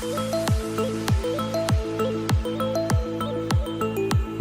तो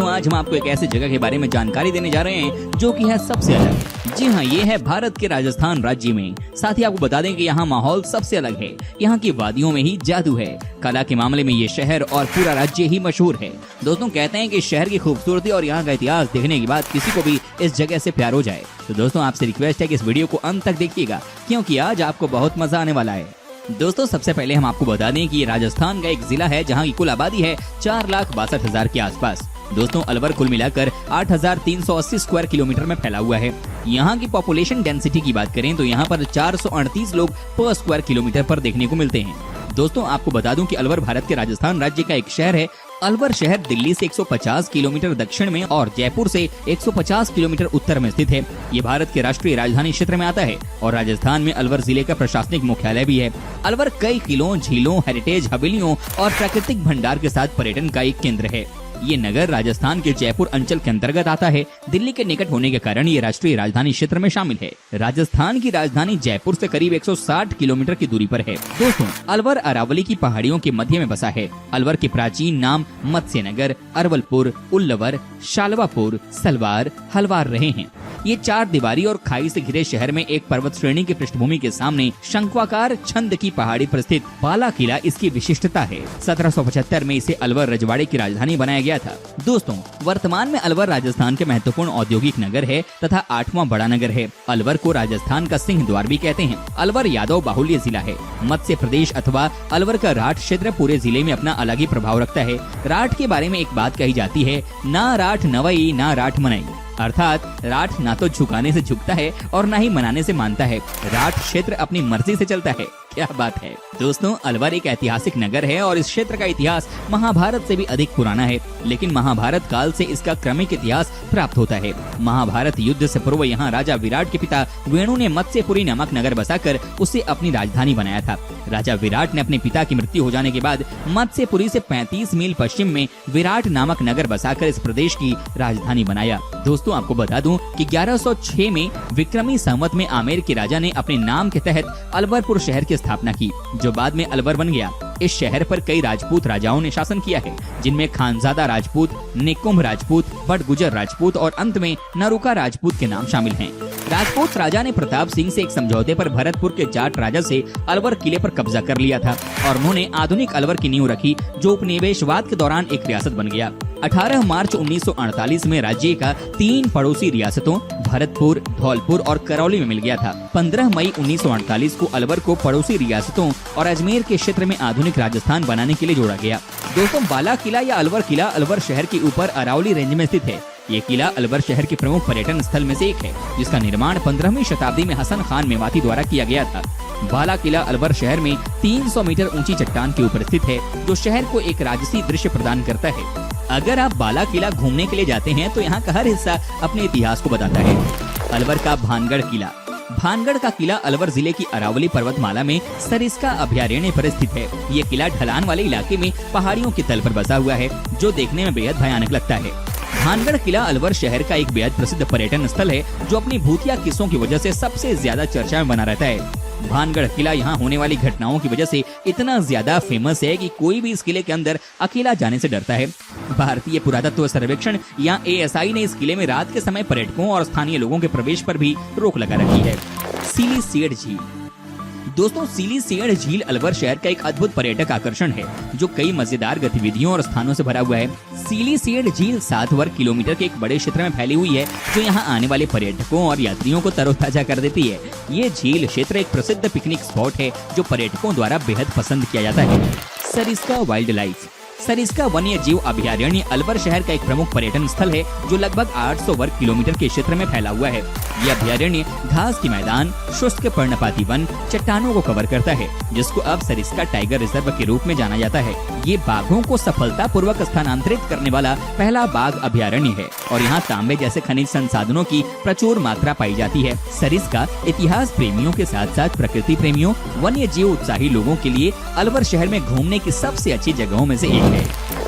आज हम आपको एक ऐसी जगह के बारे में जानकारी देने जा रहे हैं जो कि है सबसे अलग। जी हाँ, ये है भारत के राजस्थान राज्य में। साथ ही आपको बता दें कि यहाँ माहौल सबसे अलग है। यहाँ की वादियों में ही जादू है। कला के मामले में ये शहर और पूरा राज्य ही मशहूर है। दोस्तों कहते हैं कि शहर की खूबसूरती और यहाँ का इतिहास देखने के बाद किसी को भी इस जगह से प्यार हो जाए। तो दोस्तों आपसे रिक्वेस्ट है कि इस वीडियो को अंत तक देखिएगा, क्योंकि आज आपको बहुत मजा आने वाला है। दोस्तों सबसे पहले हम आपको बता दें कि ये राजस्थान का एक जिला है जहाँ की कुल आबादी है 4,62,000 के आसपास। दोस्तों अलवर कुल मिलाकर 8,380 स्क्वायर किलोमीटर में फैला हुआ है। यहाँ की पॉपुलेशन डेंसिटी की बात करें तो यहाँ पर 438 लोग पर स्क्वायर किलोमीटर पर देखने को मिलते हैं। दोस्तों आपको बता दूं कि अलवर भारत के राजस्थान राज्य का एक शहर है। अलवर शहर दिल्ली से 150 किलोमीटर दक्षिण में और जयपुर से 150 किलोमीटर उत्तर में स्थित है। ये भारत के राष्ट्रीय राजधानी क्षेत्र में आता है और राजस्थान में अलवर जिले का प्रशासनिक मुख्यालय भी है। अलवर कई किलों, झीलों, हेरिटेज हवेलियों और प्राकृतिक भंडार के साथ पर्यटन का एक केंद्र है। ये नगर राजस्थान के जयपुर अंचल के अंतर्गत आता है। दिल्ली के निकट होने के कारण ये राष्ट्रीय राजधानी क्षेत्र में शामिल है। राजस्थान की राजधानी जयपुर से करीब 160 किलोमीटर की दूरी पर है। दोस्तों अलवर अरावली की पहाड़ियों के मध्य में बसा है। अलवर के प्राचीन नाम मत्स्यनगर, अरवलपुर, उल्लवर, शालवापुर, सलवार, हलवार रहे हैं। ये 4 दीवारी और खाई से घिरे शहर में एक पर्वत श्रेणी की पृष्ठभूमि के सामने शंक्वाकार छंद की पहाड़ी पर स्थित बाला किला इसकी विशिष्टता है। 1775 में इसे अलवर रजवाड़े की राजधानी बनाया गया था। दोस्तों वर्तमान में अलवर राजस्थान के महत्वपूर्ण औद्योगिक नगर है तथा 8वां बड़ा नगर है। अलवर को राजस्थान का सिंह द्वार भी कहते हैं। अलवर यादव बाहुल्य जिला है। मत्स्य प्रदेश अथवा अलवर का राठ क्षेत्र पूरे जिले में अपना अलग ही प्रभाव रखता है। राठ के बारे में एक बात कही जाती है, ना राठ नवई ना राठ मनई, अर्थात राठ ना तो झुकाने से झुकता है और ना ही मनाने से मानता है। राठ क्षेत्र अपनी मर्जी से चलता है। क्या बात है। दोस्तों अलवर एक ऐतिहासिक नगर है और इस क्षेत्र का इतिहास महाभारत से भी अधिक पुराना है, लेकिन महाभारत काल से इसका क्रमिक इतिहास प्राप्त होता है। महाभारत युद्ध से पूर्व यहाँ राजा विराट के पिता वेणु ने मत्स्यपुरी नामक नगर बसाकर उसे अपनी राजधानी बनाया था। राजा विराट ने अपने पिता की मृत्यु हो जाने के बाद मत्स्यपुरी से 35 मील पश्चिम में विराट नामक नगर बसाकर इस प्रदेश की राजधानी बनाया। दोस्तों आपको बता दूं कि 1106 में विक्रमी संवत में आमेर के राजा ने अपने नाम के तहत अलवरपुर शहर की स्थापना की, जो बाद में अलवर बन गया। इस शहर पर कई राजपूत राजाओं ने शासन किया है, जिनमें खानजादा राजपूत, निकुंभ राजपूत, बड़गुजर राजपूत और अंत में नरुका राजपूत के नाम शामिल हैं। राजपूत राजा ने प्रताप सिंह से एक समझौते पर भरतपुर के जाट राजा से अलवर किले पर कब्जा कर लिया था और उन्होंने आधुनिक अलवर की नींव रखी, जो उपनिवेशवाद के दौरान एक रियासत बन गया। 18 मार्च 1948 में राज्य का 3 पड़ोसी रियासतों भरतपुर, धौलपुर और करौली में मिल गया था। 15 मई 1948 को अलवर को पड़ोसी रियासतों और अजमेर के क्षेत्र में आधुनिक राजस्थान बनाने के लिए जोड़ा गया। दोस्तों बाला किला या अलवर किला अलवर शहर के ऊपर अरावली रेंज में स्थित है। ये किला अलवर शहर के प्रमुख पर्यटन स्थल में से एक है, जिसका निर्माण 15वीं शताब्दी में हसन खान मेवाती द्वारा किया गया था। बाला किला अलवर शहर में 300 मीटर ऊंची चट्टान के ऊपर स्थित है, जो शहर को एक राजसी दृश्य प्रदान करता है। अगर आप बाला किला घूमने के लिए जाते हैं तो यहाँ का हर हिस्सा अपने इतिहास को बताता है। अलवर का भानगढ़ किला। भानगढ़ का किला अलवर जिले की अरावली पर्वतमाला में सरिस्का अभयारण्य पर स्थित है। ये किला ढलान वाले इलाके में पहाड़ियों के तल पर बसा हुआ है, जो देखने में बेहद भयानक लगता है। भानगढ़ किला अलवर शहर का एक बेहद प्रसिद्ध पर्यटन स्थल है, जो अपनी भूतिया किस्सों की वजह से सबसे ज्यादा चर्चा में बना रहता है। भानगढ़ किला यहाँ होने वाली घटनाओं की वजह से इतना ज्यादा फेमस है कि कोई भी इस किले के अंदर अकेला जाने से डरता है। भारतीय पुरातत्व सर्वेक्षण या ASI ने इस किले में रात के समय पर्यटकों और स्थानीय लोगों के प्रवेश पर भी रोक लगा रखी है। सीली सीड झील। दोस्तों सीली सीड झील अलवर शहर का एक अद्भुत पर्यटक आकर्षण है, जो कई मजेदार गतिविधियों और स्थानों से भरा हुआ है। सीली सीड झील 7 वर्ग किलोमीटर के एक बड़े क्षेत्र में फैली हुई है, जो यहाँ आने वाले पर्यटकों और यात्रियों को तरोताजा कर देती है। ये झील क्षेत्र एक प्रसिद्ध पिकनिक स्पॉट है, जो पर्यटकों द्वारा बेहद पसंद किया जाता है। Sariska wild life. सरिस्का वन्य जीव अभयारण्य अलवर शहर का एक प्रमुख पर्यटन स्थल है, जो लगभग 800 वर्ग किलोमीटर के क्षेत्र में फैला हुआ है। यह अभयारण्य घास के मैदान, शुष्क पर्णपाती वन, चट्टानों को कवर करता है, जिसको अब सरिस्का टाइगर रिजर्व के रूप में जाना जाता है। ये बाघों को सफलतापूर्वक स्थानांतरित करने वाला पहला बाघ अभयारण्य है और यहाँ तांबे जैसे खनिज संसाधनों की प्रचुर मात्रा पाई जाती है। सरिस्का इतिहास प्रेमियों के साथ साथ प्रकृति प्रेमियों, वन्य जीव उत्साही लोगों के लिए अलवर शहर में घूमने की सबसे अच्छी जगहों में से एक है।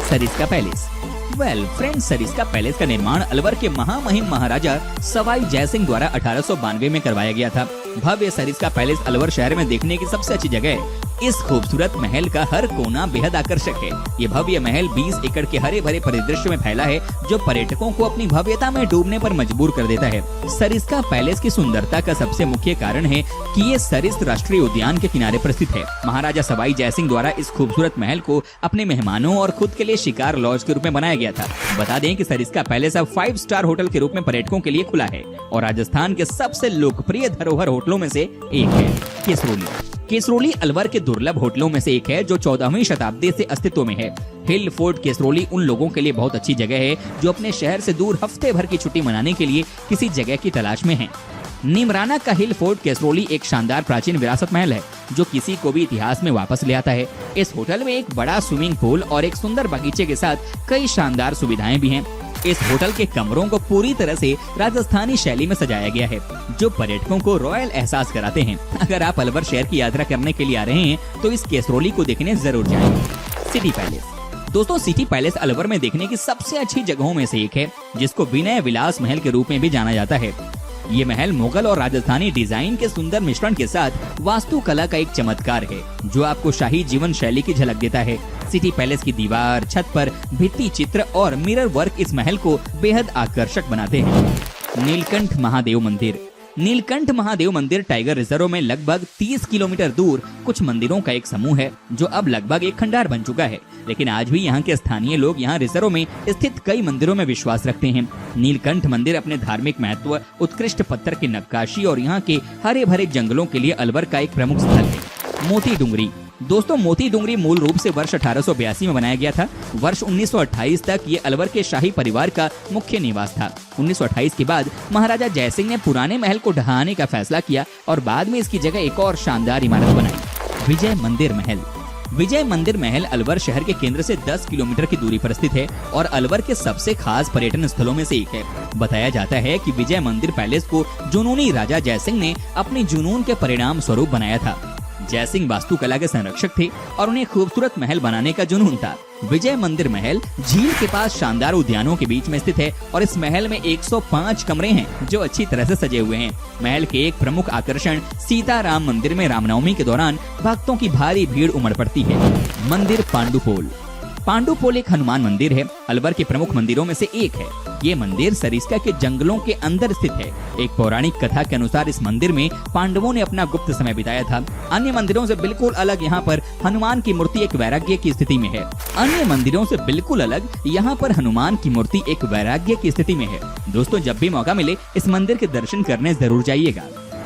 Sariska palace. Friends, Sariska palace का निर्माण अलवर के महामहिम महाराजा सवाई जयसिंह द्वारा 1892 में करवाया गया था। भव्य सरिस्का पैलेस अलवर शहर में देखने की सबसे अच्छी जगह है। इस खूबसूरत महल का हर कोना बेहद आकर्षक है। ये भव्य महल 20 एकड़ के हरे भरे परिदृश्य में फैला है, जो पर्यटकों को अपनी भव्यता में डूबने पर मजबूर कर देता है। सरिस्का पैलेस की सुंदरता का सबसे मुख्य कारण है कि ये सरिस्क राष्ट्रीय उद्यान के किनारे पर स्थित है। महाराजा सवाई जयसिंह द्वारा इस खूबसूरत महल को अपने मेहमानों और खुद के लिए शिकार लॉज के रूप में बनाया गया था। बता दें कि सरिस्का पैलेस अब 5 स्टार होटल के रूप में पर्यटकों के लिए खुला है और राजस्थान के सबसे लोकप्रिय धरोहर होटलों में से एक है। केसरोली केसरोली अलवर के दुर्लभ होटलों में से एक है, जो 14वीं शताब्दी से अस्तित्व में है। हिल फोर्ट केसरोली उन लोगों के लिए बहुत अच्छी जगह है जो अपने शहर से दूर हफ्ते भर की छुट्टी मनाने के लिए किसी जगह की तलाश में हैं। निमराना का हिल फोर्ट केसरोली एक शानदार प्राचीन विरासत महल है जो किसी को भी इतिहास में वापस ले आता है। इस होटल में एक बड़ा स्विमिंग पूल और एक सुंदर बगीचे के साथ कई शानदार सुविधाएं भी हैं। इस होटल के कमरों को पूरी तरह से राजस्थानी शैली में सजाया गया है, जो पर्यटकों को रॉयल एहसास कराते हैं। अगर आप अलवर शहर की यात्रा करने के लिए आ रहे हैं तो इस केसरोली को देखने जरूर जाएं। सिटी पैलेस दोस्तों, सिटी पैलेस अलवर में देखने की सबसे अच्छी जगहों में से एक है, जिसको विनय विलास महल के रूप में भी जाना जाता है। ये महल मुगल और राजस्थानी डिजाइन के सुंदर मिश्रण के साथ वास्तुकला का एक चमत्कार है, जो आपको शाही जीवन शैली की झलक देता है। सिटी पैलेस की दीवार, छत पर भित्ति चित्र और मिरर वर्क इस महल को बेहद आकर्षक बनाते हैं। नीलकंठ महादेव मंदिर नीलकंठ महादेव मंदिर टाइगर रिजर्व में लगभग 30 किलोमीटर दूर कुछ मंदिरों का एक समूह है, जो अब लगभग एक खंडार बन चुका है। लेकिन आज भी यहाँ के स्थानीय लोग यहाँ रिजर्व में स्थित कई मंदिरों में विश्वास रखते हैं। नीलकंठ मंदिर अपने धार्मिक महत्व, उत्कृष्ट पत्थर की नक्काशी और यहाँ के हरे भरे जंगलों के लिए अलवर का एक प्रमुख स्थल है। मोती डूंगरी दोस्तों, मोती डूंगरी मूल रूप से वर्ष 1882 में बनाया गया था। वर्ष 1928 तक ये अलवर के शाही परिवार का मुख्य निवास था। 1928 के बाद महाराजा जयसिंह ने पुराने महल को ढहाने का फैसला किया और बाद में इसकी जगह एक और शानदार इमारत बनाई। विजय मंदिर महल विजय मंदिर महल अलवर शहर के केंद्र से 10 किलोमीटर की दूरी पर स्थित है और अलवर के सबसे खास पर्यटन स्थलों में से एक है। बताया जाता है कि विजय मंदिर पैलेस को जुनूनी राजा जयसिंह ने अपने जुनून के परिणाम स्वरूप बनाया था। जयसिंह वास्तुकला के संरक्षक थे और उन्हें खूबसूरत महल बनाने का जुनून था। विजय मंदिर महल झील के पास शानदार उद्यानों के बीच में स्थित है और इस महल में 105 कमरे हैं जो अच्छी तरह से सजे हुए हैं। महल के एक प्रमुख आकर्षण सीताराम मंदिर में रामनवमी के दौरान भक्तों की भारी भीड़ उमड़ पड़ती है। मंदिर पांडुपोल पांडुपोल एक हनुमान मंदिर है, अलवर के प्रमुख मंदिरों में से एक है। ये मंदिर सरिस्का के जंगलों के अंदर स्थित है। एक पौराणिक कथा के अनुसार इस मंदिर में पांडवों ने अपना गुप्त समय बिताया था। अन्य मंदिरों से बिल्कुल अलग यहाँ पर हनुमान की मूर्ति एक वैराग्य की स्थिति में है। अन्य मंदिरों से बिल्कुल अलग यहाँ पर हनुमान की मूर्ति एक वैराग्य की स्थिति में है। दोस्तों, जब भी मौका मिले इस मंदिर के दर्शन करने जरूर जाइएगा।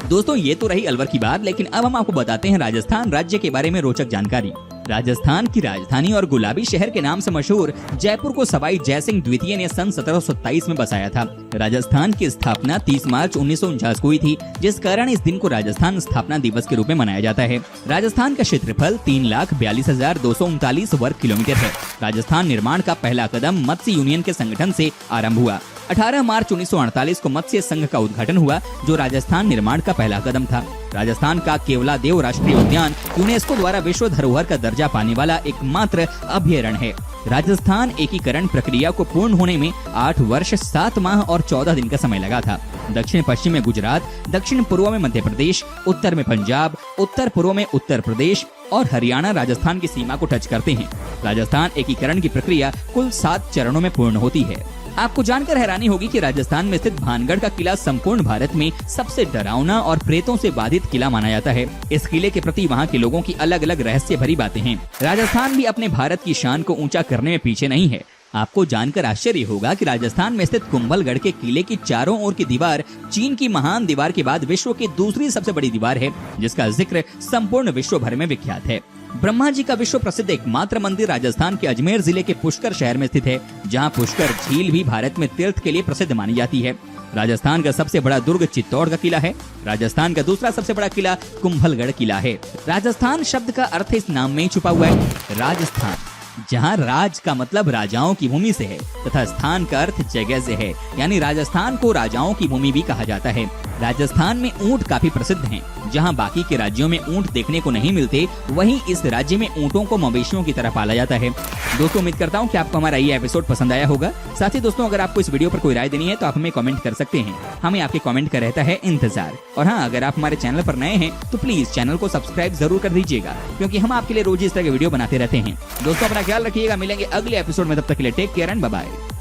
दोस्तों, ये तो रही अलवर की बात, लेकिन अब हम आपको बताते हैं राजस्थान राज्य के बारे में रोचक जानकारी। राजस्थान की राजधानी और गुलाबी शहर के नाम से मशहूर जयपुर को सवाई जयसिंह द्वितीय ने सन 1727 में बसाया था। राजस्थान की स्थापना 30 मार्च 1949 को हुई थी, जिस कारण इस दिन को राजस्थान स्थापना दिवस के रूप में मनाया जाता है। राजस्थान का क्षेत्रफल 3,42,239 वर्ग किलोमीटर है। राजस्थान निर्माण का पहला कदम मत्स्य यूनियन के संगठन से आरंभ हुआ। 18 मार्च 1948 को मत्स्य संघ का उद्घाटन हुआ, जो राजस्थान निर्माण का पहला कदम था। राजस्थान का केवलादेव राष्ट्रीय उद्यान यूनेस्को द्वारा विश्व धरोहर का दर्जा पाने वाला एकमात्र अभयारण्य है। राजस्थान एकीकरण प्रक्रिया को पूर्ण होने में 8 वर्ष 7 माह और 14 दिन का समय लगा था। दक्षिण पश्चिम में गुजरात, दक्षिण पूर्व में मध्य प्रदेश, उत्तर में पंजाब, उत्तर पूर्व में उत्तर प्रदेश और हरियाणा राजस्थान की सीमा को टच करते हैं। राजस्थान एकीकरण की प्रक्रिया कुल 7 चरणों में पूर्ण होती है। आपको जानकर हैरानी होगी कि राजस्थान में स्थित भानगढ़ का किला संपूर्ण भारत में सबसे डरावना और प्रेतों से बाधित किला माना जाता है। इस किले के प्रति वहाँ के लोगों की अलग अलग रहस्य भरी बातें हैं। राजस्थान भी अपने भारत की शान को ऊंचा करने में पीछे नहीं है। आपको जानकर आश्चर्य होगा कि राजस्थान में स्थित कुंभलगढ़ के किले की चारों ओर की दीवार चीन की महान दीवार के बाद विश्व की दूसरी सबसे बड़ी दीवार है, जिसका जिक्र संपूर्ण विश्व भर में विख्यात है। ब्रह्मा जी का विश्व प्रसिद्ध एकमात्र मंदिर राजस्थान के अजमेर जिले के पुष्कर शहर में स्थित है, जहां पुष्कर झील भी भारत में तीर्थ के लिए प्रसिद्ध मानी जाती है। राजस्थान का सबसे बड़ा दुर्ग चित्तौड़ का किला है। राजस्थान का दूसरा सबसे बड़ा किला कुंभलगढ़ किला है। राजस्थान शब्द का अर्थ इस नाम में ही छुपा हुआ है, राजस्थान, जहाँ राज का मतलब राजाओं की भूमि से है तथा स्थान का अर्थ जगह से है, यानी राजस्थान को राजाओं की भूमि भी कहा जाता है। राजस्थान में ऊंट काफी प्रसिद्ध हैं। जहां बाकी के राज्यों में ऊंट देखने को नहीं मिलते, वहीं इस राज्य में ऊंटों को मवेशियों की तरह पाला जाता है। दोस्तों उम्मीद करता हूं कि आपको हमारा ये एपिसोड पसंद आया होगा। साथ ही दोस्तों अगर आपको इस वीडियो पर कोई राय देनी है तो आप हमें कमेंट कर सकते हैं, हमें आपके कमेंट का रहता है इंतजार। और हाँ, अगर आप हमारे चैनल पर नए हैं तो प्लीज चैनल को सब्सक्राइब जरूर कर दीजिएगा, क्योंकि हम आपके लिए रोज इस तरह के वीडियो बनाते रहते हैं। दोस्तों अपना ख्याल रखिएगा, मिलेंगे अगले एपिसोड में, तब तक के लिए take care and bye bye.